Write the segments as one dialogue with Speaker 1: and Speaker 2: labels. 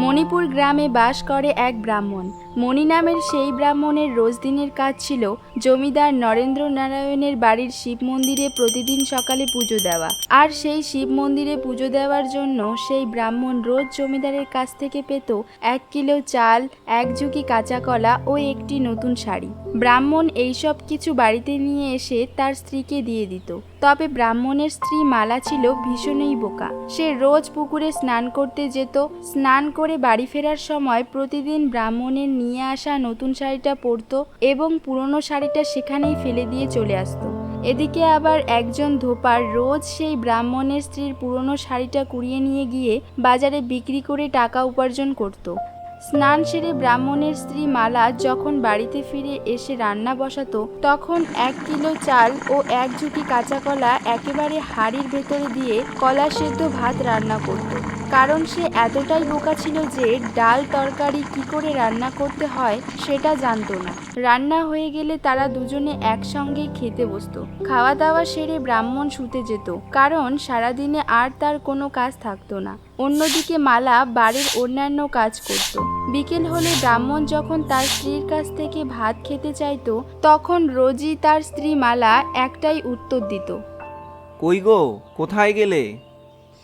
Speaker 1: মণিপুর গ্রামে বাস করে এক ব্রাহ্মণ। মণি নামের সেই ব্রাহ্মণের রোজ দিনের কাজ ছিল জমিদার নরেন্দ্র নারায়ণের বাড়ির শিব মন্দিরে প্রতিদিন সকালে পুজো দেওয়া। আর সেই শিব মন্দিরে পুজো দেওয়ার জন্য সেই ব্রাহ্মণ রোজ জমিদারের কাছ থেকে পেত 1 কিলো চাল, 1 ঝুঁকি কাঁচা কলা ও একটি নতুন শাড়ি। ব্রাহ্মণ এইসব কিছু বাড়িতে নিয়ে এসে তার স্ত্রীকে দিয়ে দিত। তবে ব্রাহ্মণের স্ত্রী মালা ছিল ভীষণই বোকা। সে রোজ পুকুরে স্নান করতে যেত। স্নান করে বাড়ি ফেরার সময় প্রতিদিন ব্রাহ্মণের নিয়ে আসা নতুন শাড়িটা পরতো এবং পুরনো শাড়িটা সেখানেই ফেলে দিয়ে চলে আসতো। এদিকে আবার একজন ধোপার রোজ সেই ব্রাহ্মণের স্ত্রীর পুরনো শাড়িটা কুড়িয়ে নিয়ে গিয়ে বাজারে বিক্রি করে টাকা উপার্জন করত। স্নান সেরে ব্রাহ্মণের স্ত্রী মালা যখন বাড়িতে ফিরে এসে রান্না বসাতো, তখন 1 কিলো চাল ও 1 ঝুঁকি কাঁচা কলা একেবারে হাঁড়ির ভেতরে দিয়ে কলা সেদ্ধ ভাত রান্না করত। কারণ সে এতটাই বোকা ছিল যে ডাল তরকারি কি করে রান্না করতে হয় সেটা জানতো না। রান্না হয়ে গেলে তারা দুজনে একসঙ্গেই খেতে বসতো। খাওয়া দাওয়া সেরে ব্রাহ্মণ শুতে যেত, কারণ সারাদিনে আর তার কোনো কাজ থাকতো না। অন্যদিকে মালা বাড়ির অন্যান্য কাজ করত। বিকেল হলে ব্রাহ্মণ যখন তার স্ত্রীর কাছ থেকে ভাত খেতে চাইতো, তখন রোজই তার স্ত্রী মালা একটাই উত্তর দিত,
Speaker 2: কই গো, কোথায় গেলে?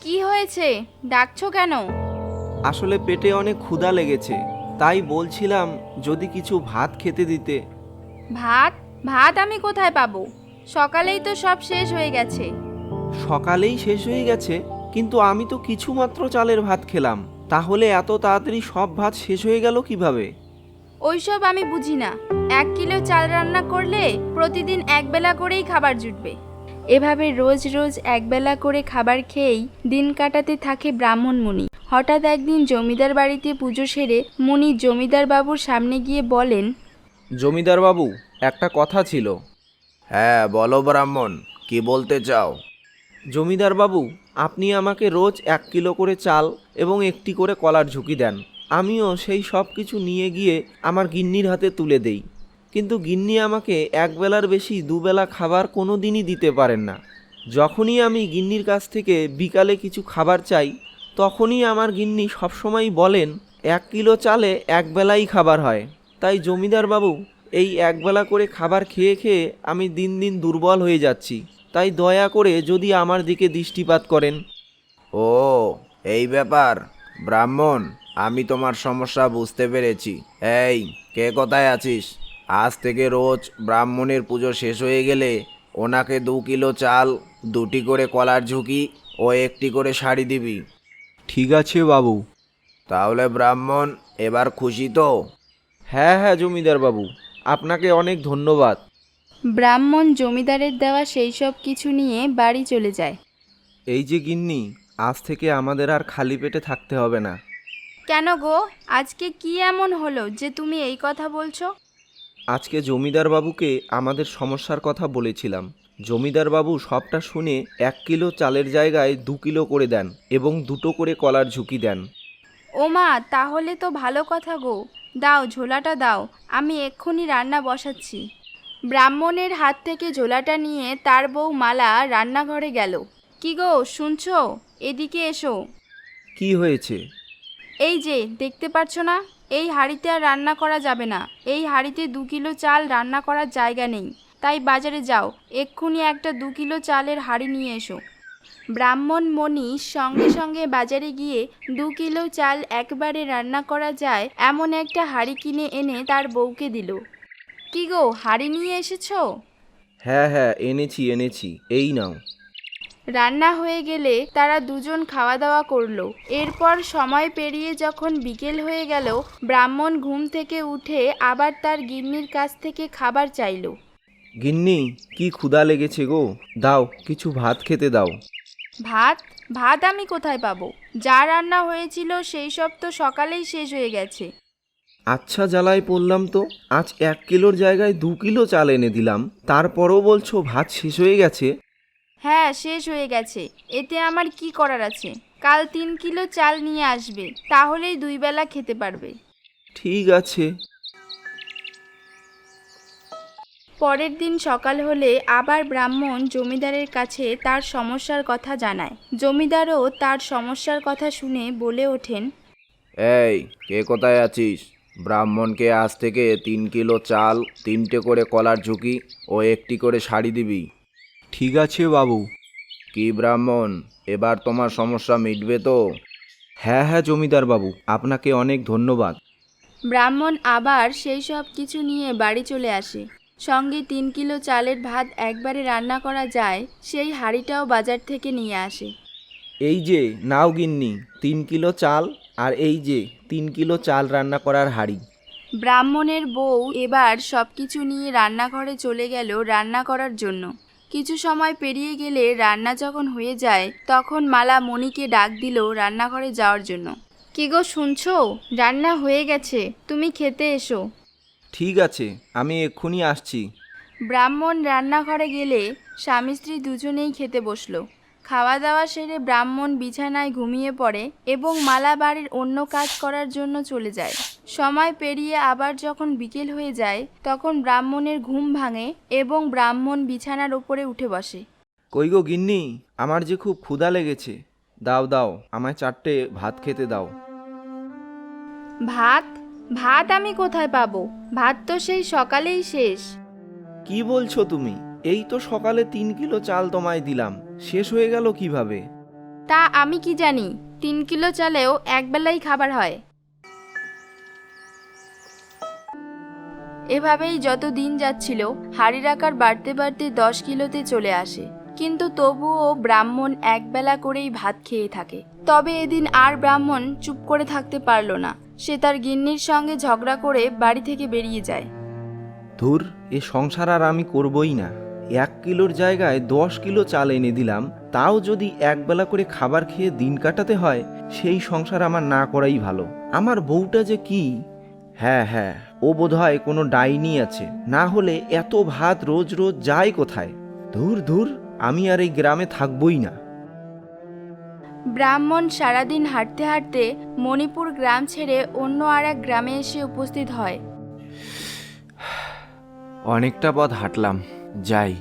Speaker 1: কি হয়েছে, ডাকছো কেন?
Speaker 2: আসলে পেটে অনেক ক্ষুধা লেগেছে, তাই বলছিলাম যদি কিছু ভাত খেতে দিতে।
Speaker 1: ভাত? ভাত আমি কোথায় পাবো? সকালেই তো সব শেষ হয়ে গেছে।
Speaker 2: সকালেই শেষ হয়ে গেছে, কিন্তু আমি তো কিছুমাত্র চালের ভাত খেলাম। তাহলে এত তাড়াতাড়ি সব ভাত শেষ হয়ে গেল কিভাবে?
Speaker 1: ওইসব আমি বুঝি না। 1 কিলো চাল রান্না করলে প্রতিদিন একবেলা করেই খাবার জুটবে। এভাবে রোজ রোজ একবেলা করে খাবার খেয়েই দিন কাটাতে থাকে ব্রাহ্মণ মুনি। হঠাৎ একদিন জমিদার বাড়িতে পুজো সেরে মুনি জমিদার বাবুর সামনে গিয়ে বলেন,
Speaker 2: জমিদার বাবু, একটা কথা ছিল।
Speaker 3: হ্যাঁ বলো ব্রাহ্মণ, কি বলতে চাও?
Speaker 2: জমিদার বাবু, আপনি আমাকে রোজ 1 কিলো করে চাল এবং একটি করে কলার ঝুঁকি দেন। আমিও সেই সব কিছু নিয়ে গিয়ে আমার গিন্নির হাতে তুলে দেই, কিন্তু গিন্নি আমাকে একবেলার বেশি দুবেলা খাবার কোনো দিনই দিতে পারেন না। যখনই আমি গিন্নির কাছ থেকে বিকালে কিছু খাবার চাই, তখনই আমার গিন্নি সবসময় বলেন 1 কিলো চালে একবেলাই খাবার হয়। তাই জমিদার বাবু, এই একবেলা করে খাবার খেয়ে খেয়ে আমি দিন দিন দুর্বল হয়ে যাচ্ছি। তাই দয়া করে যদি আমার দিকে দৃষ্টিপাত করেন।
Speaker 3: ও, এই ব্যাপার। ব্রাহ্মণ, আমি তোমার সমস্যা বুঝতে পেরেছি। এই, কে কোথায় আছিস? আজ থেকে রোজ ব্রাহ্মণের পুজো শেষ হয়ে গেলে ওনাকে 2 কিলো চাল, 2টি করে কলার ঝুঁকি ও 1টি করে শাড়ি দিবি।
Speaker 2: ঠিক আছে বাবু।
Speaker 3: তাহলে ব্রাহ্মণ, এবার খুশি তো?
Speaker 2: হ্যাঁ হ্যাঁ জমিদার বাবু, আপনাকে অনেক ধন্যবাদ।
Speaker 1: ব্রাহ্মণ জমিদারের দেওয়া সেই সব কিছু নিয়ে বাড়ি চলে যায়।
Speaker 2: এই যে গিন্নি, আজ থেকে আমাদের আর খালি পেটে থাকতে হবে না।
Speaker 1: কেন গো, আজকে কি এমন হলো যে তুমি এই কথা বলছো?
Speaker 2: আজকে জমিদার বাবুকে আমাদের সমস্যার কথা বলেছিলাম। জমিদার বাবু সবটা শুনে 1 কিলো চালের জায়গায় 2 কিলো করে দেন এবং 2টো করে কলার ঝুঁকি দেন।
Speaker 1: ওমা, তাহলে তো ভালো কথা গো। দাও, ঝোলাটা দাও, আমি এক্ষুনি রান্না বসাচ্ছি। ব্রাহ্মণের হাত থেকে ঝোলাটা নিয়ে তার বউ মালা রান্নাঘরে গেল। কি গো, শুনছো? এদিকে এসো।
Speaker 2: কি হয়েছে?
Speaker 1: এই যে দেখতে পাচ্ছ না, এই হাঁড়িতে আর রান্না করা যাবে না। এই হাঁড়িতে 2 কিলো চাল রান্না করার জায়গা নেই। তাই বাজারে যাও, এক্ষুনি একটা 2 কিলো চালের হাঁড়ি নিয়ে এসো। ব্রাহ্মণ মণি সঙ্গে সঙ্গে বাজারে গিয়ে 2 কিলো চাল একবারে রান্না করা যায় এমন একটা হাঁড়ি কিনে এনে তার বউকে দিল। কি গো, হাঁড়ি নিয়ে এসেছো?
Speaker 2: হ্যাঁ হ্যাঁ, এনেছি, এই নাও।
Speaker 1: রান্না হয়ে গেলে তারা দুজন খাওয়া দাওয়া করলো। এরপর সময় পেরিয়ে যখন বিকেল হয়ে গেল, ব্রাহ্মণ ঘুম থেকে উঠে আবার তার গিন্নির কাছ থেকে খাবার চাইলো।
Speaker 2: গিন্নি, কি ক্ষুধা লেগেছে গো, দাও কিছু ভাত খেতে দাও।
Speaker 1: ভাত? ভাত আমি কোথায় পাবো? যা রান্না হয়েছিল সেই সব তো সকালেই শেষ হয়ে গেছে।
Speaker 2: আচ্ছা, জ্বালায় পড়লাম তো। আজ 1 কিলোর জায়গায় 2 কিলো চাল এনে দিলাম, তারপরও বলছো ভাত শেষ হয়ে গেছে।
Speaker 1: হ্যাঁ, শেষ হয়ে গেছে। এতে আমার কি করার আছে? কাল 3 কিলো চাল নিয়ে আসবে, তাহলেই 2 বেলা খেতে পারবে।
Speaker 2: ঠিক আছে।
Speaker 1: পরের দিন সকাল হলে আবার ব্রাহ্মণ জমিদারের কাছে তার সমস্যার কথা জানায়। জমিদারও তার সমস্যার কথা শুনে বলে ওঠেন,
Speaker 3: এই, কে কোথায় আছিস? ব্রাহ্মণকে আজ থেকে 3 কিলো চাল, 3টে করে কলার ঝুঁকি ও 1টি করে শাড়ি দিবি।
Speaker 2: ঠিক আছে বাবু।
Speaker 3: কি ব্রাহ্মণ, এবার তোমার সমস্যা মিটবে তো?
Speaker 2: হ্যাঁ হ্যাঁ জমিদার বাবু, আপনাকে অনেক ধন্যবাদ।
Speaker 1: ব্রাহ্মণ আবার সেই সব কিছু নিয়ে বাড়ি চলে আসে। সঙ্গে 3 কিলো চালের ভাত একবারে রান্না করা যায় সেই হাঁড়িটাও বাজার থেকে নিয়ে আসে।
Speaker 2: এই যে নাও গিন্নি 3 কিলো চাল, আর এই যে 3 কিলো চাল রান্না করার হাঁড়ি।
Speaker 1: ব্রাহ্মণের বউ এবার সব কিছু নিয়ে রান্নাঘরে চলে গেল রান্না করার জন্য। কিছু সময় পেরিয়ে গেলে রান্না যখন হয়ে যায় তখন মালা মণিকে ডাক দিল রান্নাঘরে যাওয়ার জন্য। কি গো শুনছো? রান্না হয়ে গেছে, তুমি খেতে এসো।
Speaker 2: ঠিক আছে, আমি এক্ষুনি আসছি।
Speaker 1: ব্রাহ্মণ রান্নাঘরে গেলে স্বামী স্ত্রী দুজনেই খেতে বসলো। খাওয়া দাওয়া সেরে ব্রাহ্মণ বিছানায় ঘুমিয়ে পড়ে এবং মালা বাড়ির অন্য কাজ করার জন্য চলে যায়। সময় পেরিয়ে আবার যখন বিকেল হয়ে যায় তখন ব্রাহ্মণের ঘুম ভাঙে এবং ব্রাহ্মণ বিছানার ওপরে উঠে বসে।
Speaker 2: কই গো গিন্নি, আমার যে খুব ক্ষুধা লেগেছে। দাও দাও, আমায় 4টে ভাত খেতে দাও।
Speaker 1: ভাত? ভাত আমি কোথায় পাবো? ভাত তো সেই সকালেই শেষ।
Speaker 2: কি বলছো তুমি? এই তো সকালে 3 কিলো চাল তোমায় দিলাম, শেষ হয়ে গেল কিভাবে?
Speaker 1: তা আমি কি জানি, 3 কিলো চালেও একবেলাই খাবার হয়। এভাবেই যত দিন যাচ্ছিল হাঁড়ির আকার বাড়তে বাড়তে 10 কিলোতে চলে আসে। কিন্তু তবুও ব্রাহ্মণ একবেলা করেই ভাত খেয়ে থাকে। তবে এদিন আর ব্রাহ্মণ চুপ করে থাকতে পারল না। সে তার গিন্নির সঙ্গে ঝগড়া করে বাড়ি থেকে বেরিয়ে যায়।
Speaker 2: ধুর, এ সংসার আর আমি করবই না। 1 কিলোর জায়গায় 10 কিলো চাল এনে দিলাম, তাও যদি একবেলা করে খাবার খেয়ে দিন কাটাতে হয়, সেই সংসার আমার না করাই ভালো। আমার বউটা যে কি! হ্যাঁ হ্যাঁ, ও বোধহয় কোনো ডাইনি আছে, না হলে এত ভাত রোজ রোজ যায় কোথায়? ধুর ধুর, আমি আর এই গ্রামে থাকবই না।
Speaker 1: ব্রাহ্মণ সারাদিন হাঁটতে হাঁটতে মণিপুর গ্রাম ছেড়ে অন্য আর এক গ্রামে এসে উপস্থিত হয়।
Speaker 2: অনেকটা পথ হাঁটলাম, যাই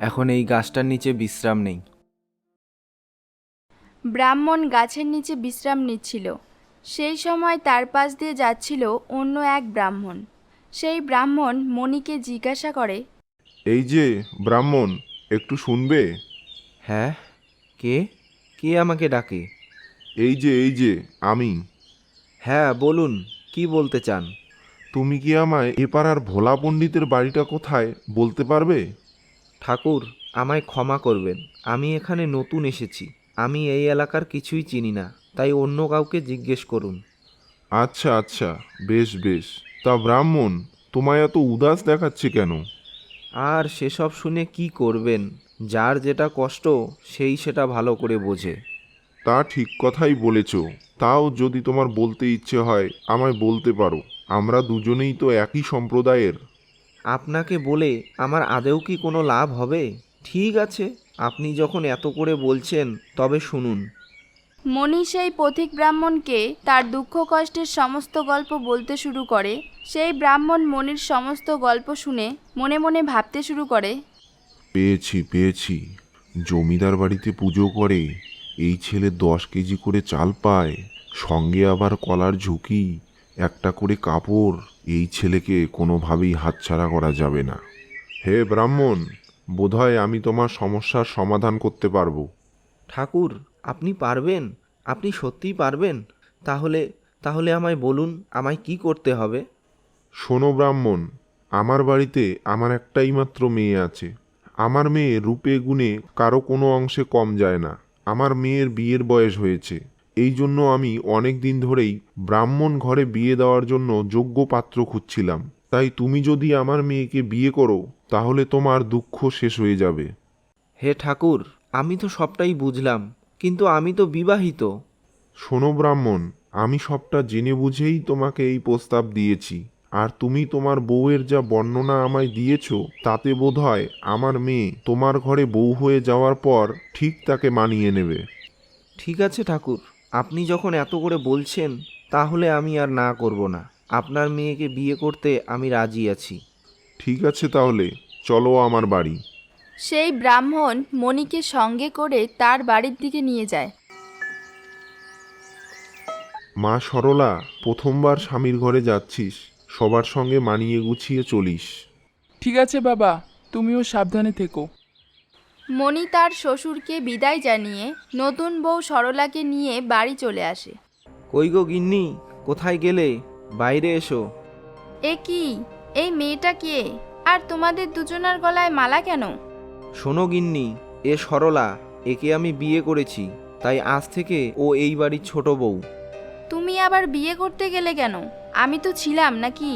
Speaker 2: এখন এই গাছটার নিচে বিশ্রাম নেই।
Speaker 1: ব্রাহ্মণ গাছের নিচে বিশ্রাম নিচ্ছিল। সেই সময় তার পাশ দিয়ে যাচ্ছিল অন্য এক ব্রাহ্মণ। সেই ব্রাহ্মণ মণিকে জিজ্ঞাসা করে,
Speaker 4: এই যে ব্রাহ্মণ, একটু শুনবে?
Speaker 2: হ্যাঁ, কে কে আমাকে ডাকে?
Speaker 4: এই যে আমি।
Speaker 2: হ্যাঁ বলুন, কি বলতে চান?
Speaker 4: তুমি কি আমায় এপাড়ার ভোলা পণ্ডিতের বাড়িটা কোথায় বলতে পারবে?
Speaker 2: ঠাকুর, আমায় ক্ষমা করবেন, আমি এখানে নতুন এসেছি। আমি এই এলাকার কিছুই চিনি না, তাই অন্য কাউকে জিজ্ঞেস করুন।
Speaker 4: আচ্ছা আচ্ছা, বেশ বেশ। তা ব্রাহ্মণ, তোমায় এত উদাস দেখাচ্ছে কেন?
Speaker 2: আর সেসব শুনে কি করবেন? যার যেটা কষ্ট সেই সেটা ভালো করে বোঝে।
Speaker 4: তা ঠিক কথাই বলেছ। তাও যদি তোমার বলতে ইচ্ছে হয় আমায় বলতে পারো, আমরা দুজনেই তো একই সম্প্রদায়ের।
Speaker 2: আপনাকে বলে আমার আদেও কি কোনো লাভ হবে? ঠিক আছে, আপনি যখন এত করে বলছেন তবে শুনুন।
Speaker 1: মণি সেই পথিক ব্রাহ্মণকে তার দুঃখ কষ্টের সমস্ত গল্প বলতে শুরু করে। সেই ব্রাহ্মণ মণির সমস্ত গল্প শুনে মনে মনে ভাবতে শুরু করে,
Speaker 4: পেয়েছি। জমিদার বাড়িতে পুজো করে এই ছেলে 10 কেজি করে চাল পায়, সঙ্গে আবার কলার ঝুঁকি, একটা করে কাপড়। এই ছেলেকে কোনোভাবেই হাতছাড়া করা যাবে না। হে ব্রাহ্মণ, বোধহয় আমি তোমার সমস্যার সমাধান করতে পারবো।
Speaker 2: ঠাকুর, আপনি পারবেন? আপনি সত্যিই পারবেন? তাহলে তাহলে আমায় বলুন, আমায় কি করতে হবে?
Speaker 4: শোনো ব্রাহ্মণ, আমার বাড়িতে আমার একটাই মাত্র মেয়ে আছে। আমার মেয়ে রূপে গুণে কারো কোনো অংশে কম যায় না। আমার মেয়ের বিয়ের বয়স হয়েছে, এই জন্য আমি অনেক দিন ধরেই ব্রাহ্মণ ঘরে বিয়ে দেওয়ার জন্য যোগ্য পাত্র খুঁজছিলাম। তাই তুমি যদি আমার মেয়েকে বিয়ে করো তাহলে তোমার দুঃখ শেষ হয়ে যাবে।
Speaker 2: হে ঠাকুর, আমি তো সবটাই বুঝলাম, কিন্তু আমি তো বিবাহিত।
Speaker 4: শোনো ব্রাহ্মণ, আমি সবটা জেনে বুঝেই তোমাকে এই প্রস্তাব দিয়েছি। আর তুমি তোমার বউয়ের যা বর্ণনা আমায় দিয়েছ, তাতে বোধহয় আমার মেয়ে তোমার ঘরে বউ হয়ে যাওয়ার পর ঠিক তাকে মানিয়ে নেবে।
Speaker 2: ঠিক আছে ঠাকুর, আপনি যখন এত করে বলছেন তাহলে আমি আর না করব না। আপনার মেয়েকে বিয়ে করতে আমি রাজি আছি।
Speaker 4: ঠিক আছে, তাহলে চলো আমার বাড়ি।
Speaker 1: সেই ব্রাহ্মণ মণিকে সঙ্গে করে তার বাড়ির দিকে নিয়ে যায়।
Speaker 4: মা সরলা, প্রথমবার স্বামীর ঘরে যাচ্ছিস, সবার সঙ্গে মানিয়ে গুছিয়ে চলিস।
Speaker 5: ঠিক আছে বাবা, তুমিও সাবধানে থেকো।
Speaker 1: মণি তার শ্বশুরকে বিদায় জানিয়ে নতুন বউ সরলাকে নিয়ে বাড়ি চলে আসে।
Speaker 2: কই গো গিন্নি, কোথায় গেলে? বাইরে এসো।
Speaker 1: এ কি, এই মেয়েটা কে? আর তোমাদের দুজনার গলায় মালা কেন?
Speaker 2: শোনো গিন্নি, এ সরলা, একে আমি বিয়ে করেছি, তাই আজ থেকে ও এই বাড়ির ছোট বউ।
Speaker 1: তুমি আবার বিয়ে করতে গেলে কেন? আমি তো ছিলাম নাকি?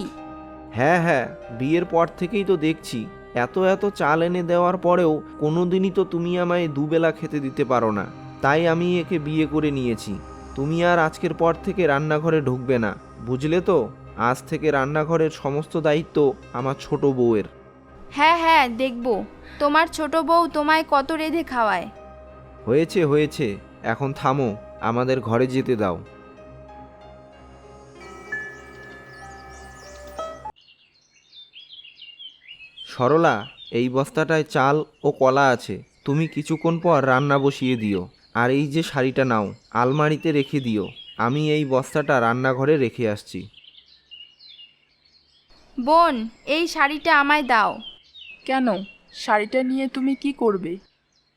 Speaker 2: হ্যাঁ হ্যাঁ, বিয়ের পর থেকেই তো দেখছি এত এত চাল এনে দেওয়ার পরেও কোনোদিনই তো তুমি আমায় দুবেলা খেতে দিতে পারো না। তাই আমি একে বিয়ে করে নিয়েছি। তুমি আর আজকের পর থেকে রান্নাঘরে ঢুকবে না, বুঝলে তো? আজ থেকে রান্নাঘরের সমস্ত দায়িত্ব আমার ছোট বউয়ের।
Speaker 1: হ্যাঁ হ্যাঁ, দেখব তোমার ছোট বউ তোমায় কত রেঁধে খাওয়ায়।
Speaker 2: হয়েছে হয়েছে, এখন থামো, আমাদের ঘরে যেতে দাও। সরলা, এই বস্তাটায় চাল ও কলা আছে, তুমি কিছুক্ষণ পর রান্না বসিয়ে দিও। আর এই যে শাড়িটা নাও, আলমারিতে রেখে দিও। আমি এই বস্তাটা রান্নাঘরে রেখে আসছি।
Speaker 1: বোন, এই শাড়িটা আমায় দাও।
Speaker 5: কেন? শাড়িটা নিয়ে তুমি কি করবে?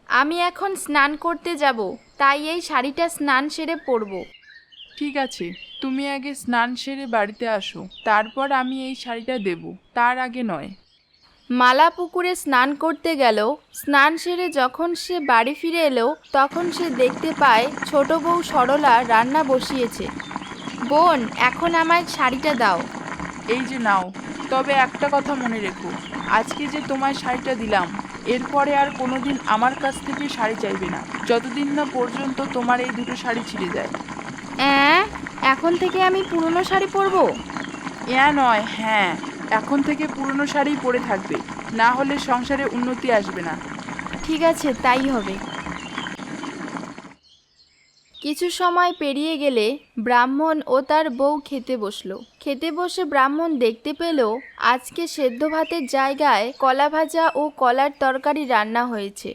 Speaker 1: আমি এখন স্নান করতে যাব, তাই এই শাড়িটা স্নান সেরে পরব।
Speaker 5: ঠিক আছে, তুমি আগে স্নান সেরে বাড়িতে আসো, তারপর আমি এই শাড়িটা দেব, তার আগে নয়।
Speaker 1: মালা পুকুরে স্নান করতে গেল। স্নান সেরে যখন সে বাড়ি ফিরে এলো, তখন সে দেখতে পায় ছোট বউ সরলা রান্না বসিয়েছে। বোন, এখন আমায় শাড়িটা দাও।
Speaker 5: এই যে নাও, তবে একটা কথা মনে রেখো, আজকে যে তোমায় শাড়িটা দিলাম, এরপরে আর কোনোদিন আমার কাছ থেকে শাড়ি চাইবে না, যতদিন না পর্যন্ত তোমার এই দুটো শাড়ি ছিঁড়ে যায়।
Speaker 1: এখন থেকে আমি পুরনো শাড়ি পরবো?
Speaker 5: নয়, হ্যাঁ, এখন থেকে পুরনো শাড়ি পরে থাকবে, না হলে সংসারে উন্নতি আসবে না।
Speaker 1: ঠিক আছে, তাই হবে। কিছু সময় পেরিয়ে গেলে ব্রাহ্মণ ও তার বউ খেতে বসলো। খেতে বসে ব্রাহ্মণ দেখতে পেল আজকে সেদ্ধ ভাতের জায়গায় কলা ভাজা ও কলার তরকারি রান্না হয়েছে।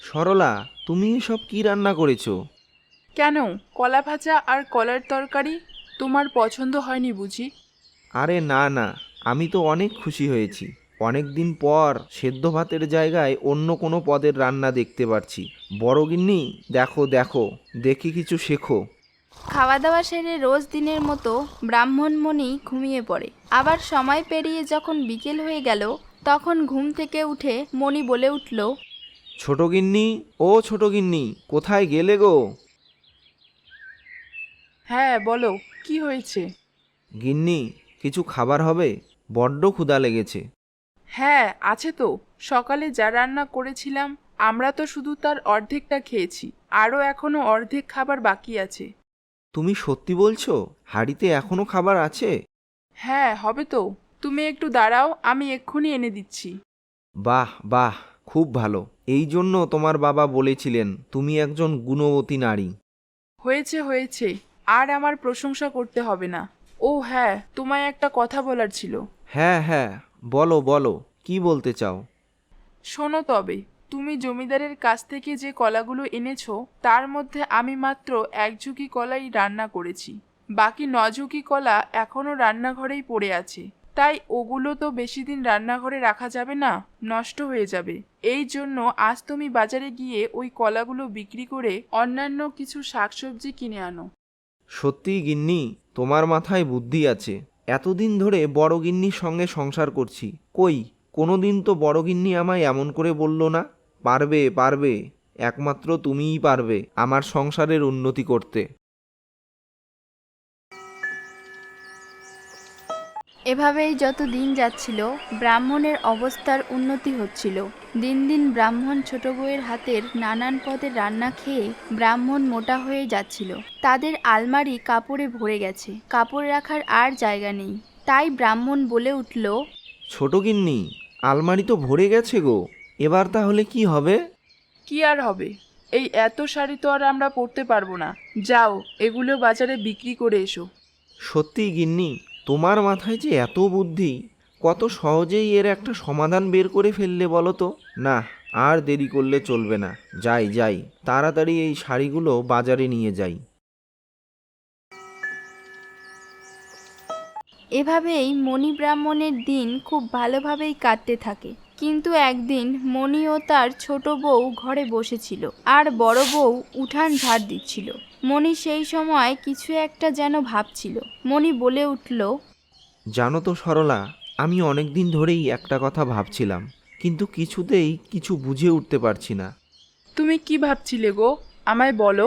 Speaker 2: সরলা, তুমি এসব কি রান্না করেছো?
Speaker 5: কেন, কলা ভাজা আর কলার তরকারি তোমার পছন্দ হয়নি বুঝি?
Speaker 2: আরে না না, আমি তো অনেক খুশি হয়েছি। অনেক দিন পর সেদ্ধ ভাতের জায়গায় অন্য কোনো পদের রান্না দেখতে পাচ্ছি। বড় গিন্নি, দেখো দেখো, দেখি কিছু শেখো।
Speaker 1: খাওয়া দাওয়া সেরে রোজ দিনের মতো ব্রাহ্মণমণি ঘুমিয়ে পড়ে। আবার সময় পেরিয়ে যখন বিকেল হয়ে গেল, তখন ঘুম থেকে উঠে মণি বলে উঠল,
Speaker 2: ছোট গিন্নি, ও ছোট গিন্নি, কোথায় গেলে গো?
Speaker 5: হ্যাঁ বলো, কি হয়েছে?
Speaker 2: গিন্নি, কিছু খাবার হবে? বড্ড ক্ষুধা লেগেছে।
Speaker 5: হ্যাঁ আছে তো, সকালে যা রান্না করেছিলাম আমরা তো শুধু তার অর্ধেকটা খেয়েছি, আরও এখনো অর্ধেক খাবার বাকি আছে।
Speaker 2: তুমি সত্যি বলছো? হাঁড়িতে এখনো খাবার আছে?
Speaker 5: হ্যাঁ হবে তো, তুমি একটু দাঁড়াও, আমি এক্ষুনি এনে দিচ্ছি।
Speaker 2: বাহ বাহ, খুব ভালো। এই জন্য তোমার বাবা বলেছিলেন তুমি একজন গুণবতী নারী।
Speaker 5: হয়েছে হয়েছে, আর আমার প্রশংসা করতে হবে না। ও হ্যাঁ, তোমায় একটা কথা বলার ছিল।
Speaker 2: হ্যাঁ হ্যাঁ, বলো বলো, কি বলতে চাও?
Speaker 5: শোনো তবে, তুমি জমিদারের কাছ থেকে যে কলাগুলো এনেছো, তার মধ্যে আমি মাত্র 1 ঝুঁকি কলাই রান্না করেছি, বাকি 9 ঝুঁকি কলা এখনও রান্নাঘরেই পড়ে আছে। তাই ওগুলো তো বেশি দিন রান্নাঘরে রাখা যাবে না, নষ্ট হয়ে যাবে। এই জন্য আজ তুমি বাজারে গিয়ে ওই কলাগুলো বিক্রি করে অন্যান্য কিছু শাকসবজি কিনে আনো।
Speaker 2: সত্যিই গিন্নি, তোমার মাথায় বুদ্ধি আছে। এতদিন ধরে বড় গিন্নির সঙ্গে সংসার করছি, কই কোনোদিন তো বড় গিন্নি আমায় এমন করে বলল না, পারবে পারবে, একমাত্র তুমিই পারবে আমার সংসারের উন্নতি করতে।
Speaker 1: এভাবেই যত দিন যাচ্ছিল, ব্রাহ্মণের অবস্থার উন্নতি হচ্ছিল। দিন দিন ব্রাহ্মণ ছোট বউয়ের হাতের নানান পদের রান্না খেয়ে ব্রাহ্মণ মোটা হয়ে যাচ্ছিল। তাদের আলমারি কাপড়ে ভরে গেছে, কাপড় রাখার আর জায়গা নেই। তাই ব্রাহ্মণ বলে উঠল,
Speaker 2: ছোট গিন্নি, আলমারি তো ভরে গেছে গো, এবার তাহলে কি হবে?
Speaker 5: কি আর হবে, এই এত শাড়ি তো আর আমরা পরতে পারবো না। যাও, এগুলো বাজারে বিক্রি করে এসো।
Speaker 2: সত্যিই গিন্নি, তোমার মাথায় যে এত বুদ্ধি, কত সহজেই এর একটা সমাধান বের করে ফেললে বলো তো। না, আর দেরি করলে চলবে না, যাই যাই, তাড়াতাড়ি এই শাড়িগুলো বাজারে নিয়ে যাই।
Speaker 1: এভাবেই মণি ব্রাহ্মণের দিন খুব ভালোভাবেই কাটতে থাকে। কিন্তু একদিন মণি ও তার ছোট বউ ঘরে বসেছিল আর বড় বউ উঠান ঝাড় দিচ্ছিল। মণি সেই সময় কিছু একটা যেন ভাবছিল। মণি বলে উঠল,
Speaker 2: জানো তো সরলা, আমি অনেক দিন ধরেই একটা কথা ভাবছিলাম, কিন্তু কিছুতেই কিছু বুঝে উঠতে পারছি না।
Speaker 5: তুমি কি ভাবছিলে গো, আমায় বলো।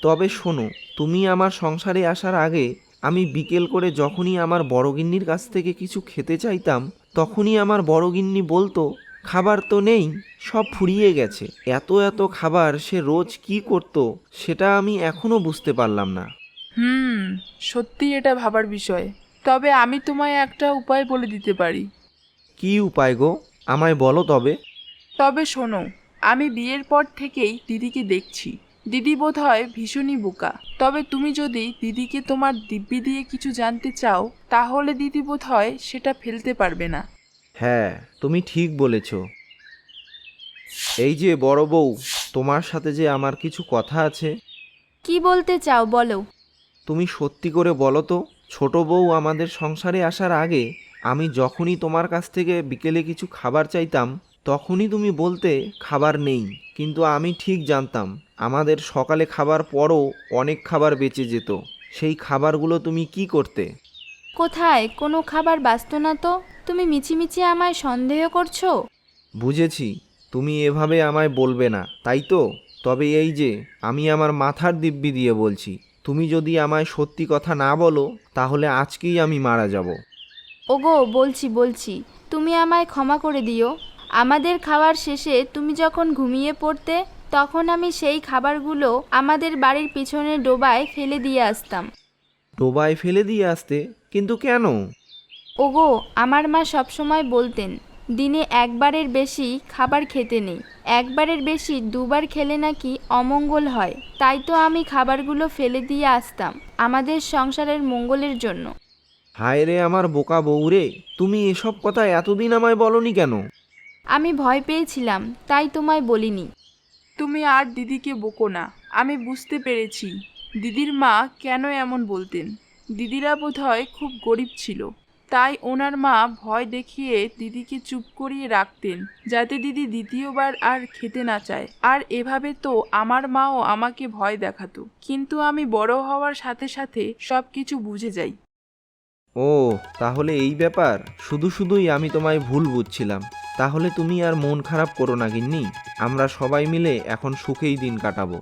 Speaker 2: তবে শোনো, তুমি আমার সংসারে আসার আগে আমি বিকেল করে যখনই আমার বড়গিন্নির কাছ থেকে কিছু খেতে চাইতাম, তখনই আমার বড়গিন্নি বলতো, খাবার তো নেই, সব ফুরিয়ে গেছে। এত এত খাবার সে রোজ কি করত সেটা আমি এখনো বুঝতে পারলাম না।
Speaker 5: সত্যি এটা ভাবার বিষয়। তবে আমি তোমায় একটা উপায় বলে দিতে পারি।
Speaker 2: কি উপায় গো, আমায় বলো তবে।
Speaker 5: তবে শোনো, আমি বিয়ের পর থেকেই দিদিকে দেখছি। দিদি বোধহয় ভীষণই বোকা। তবে তুমি যদি দিদিকে তোমার দিব্যি দিয়ে কিছু জানতে চাও, তাহলে দিদি বোধহয় সেটা ফেলতে পারবে না।
Speaker 2: হ্যাঁ, তুমি ঠিক বলেছ। এই যে বড় বউ, তোমার সাথে যে আমার কিছু কথা আছে।
Speaker 1: কি বলতে চাও বলো।
Speaker 2: তুমি সত্যি করে বলো তো, ছোট বউ আমাদের সংসারে আসার আগে আমি যখনই তোমার কাছ থেকে বিকেলে কিছু খাবার চাইতাম, তখনই তুমি বলতে খাবার নেই। কিন্তু আমি ঠিক জানতাম আমাদের সকালে খাবার পরও অনেক খাবার বেঁচে যেত। সেই খাবারগুলো তুমি কি করতে?
Speaker 1: কোথায় কোনো খাবার বাঁচত না তো? তুমি মিছিমিছি আমায় সন্দেহ করছো।
Speaker 2: বুঝেছি, তুমি এভাবে আমায় বলবে না, তাই তো? তবে এই যে আমি আমার মাথার দিব্যি দিয়ে বলছি, তুমি যদি আমায় সত্যি কথা না বলো, তাহলে আজকেই আমি মারা যাব।
Speaker 1: ওগো, বলছি তুমি আমায় ক্ষমা করে দিও। আমাদের খাওয়ার শেষে তুমি যখন ঘুমিয়ে পড়তে, তখন আমি সেই খাবারগুলো আমাদের বাড়ির পিছনে ডোবায় ফেলে দিয়ে আসতাম।
Speaker 2: ডোবায় ফেলে দিয়ে আসতে? কিন্তু কেন?
Speaker 1: ওগো, আমার মা সবসময় বলতেন, দিনে একবারের বেশি খাবার খেতে নেই। একবারের বেশি দুবার খেলে নাকি অমঙ্গল হয়। তাই তো আমি খাবারগুলো ফেলে দিয়ে আসতাম আমাদের সংসারের মঙ্গলের জন্য।
Speaker 2: হায় রে আমার বোকা বউ রে, তুমি এসব কথা এতদিন আমায় বলনি কেন?
Speaker 1: আমি ভয় পেয়েছিলাম, তাই তোমায় বলিনি।
Speaker 5: তুমি আর দিদিকে বকো না। আমি বুঝতে পেরেছি দিদির মা কেন এমন বলতেন। দিদিরা বোধহয় খুব গরিব ছিল, তাই ওনার মা ভয় দেখিয়ে দিদিকে চুপ করিয়ে রাখতেন, যাতে দিদি দ্বিতীয়বার আর খেতে না চায়। আর এভাবে তো আমার মাও আমাকে ভয় দেখাতো, কিন্তু আমি বড় হওয়ার সাথে সাথে সব কিছু বুঝে যাই।
Speaker 2: ও, তাহলে এই ব্যাপার। শুধুই আমি তোমায় ভুল বুঝছিলাম। তাহলে তুমি আর মন খারাপ করো না গিন্নি, আমরা সবাই মিলে এখন সুখেই দিন কাটাবো।